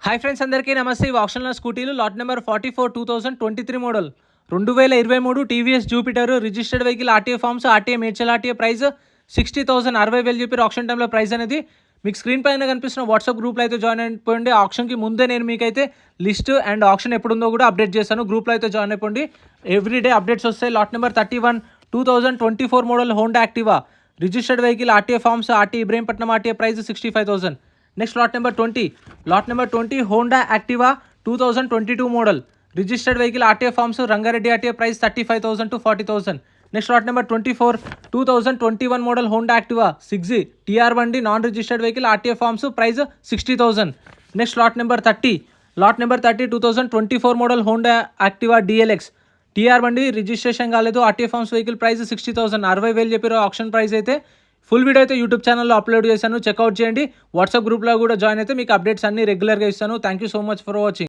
Hi friends, అందరికీ నమస్తే. ఇవి ఆప్షనల్ స్కూటీలు lot number 44 2023 model 2023 TVS Jupiter registered vehicle RTA forms RTA Medchal RTA price 60,000 60,000 చెప్పి ఆప్షన్ టైంలో ప్రైస్ అనేది మీకు స్క్రీన్ పైన కనిపిస్తున్న వాట్సాప్ గ్రూప్లో అయితే జాయిన్ అయిపోయింది. ఆప్షన్కి ముందే నేను మీకైతే లిస్ట్ అండ్ ఆప్షన్ ఎప్పుడుందో కూడా అప్డేట్ చేస్తాను. గ్రూప్లో అయితే జాయిన్ అయిపోండి. ఎవ్రీడే అప్డేట్స్ వస్తాయి. Lot number 31 2024 model Honda Activa registered vehicle RTA forms RT Ibrahimpatnam RTA price 65,000. Next lot number 20 Honda Activa 2022 model registered vehicle RTA forms Rangareddy RTA price 35,000 to 40,000. Next lot number 24 2021 model Honda Activa 6G TR1D non registered vehicle RTA forms price 60,000. Next lot number 30 2024 model Honda Activa DLX TR1D registration కాలేదు RTA forms vehicle price 60,000 60,000 చెప్పారు option price అయితే. Full video అయితే YouTube ఛానల్లో upload చేశాను, checkout చేయండి. WhatsApp గ్రూప్లో కూడా join అయితే మీకు అప్డేట్స్ అన్ని రెగ్యులర్గా ఇస్తాను. Thank you so much for watching.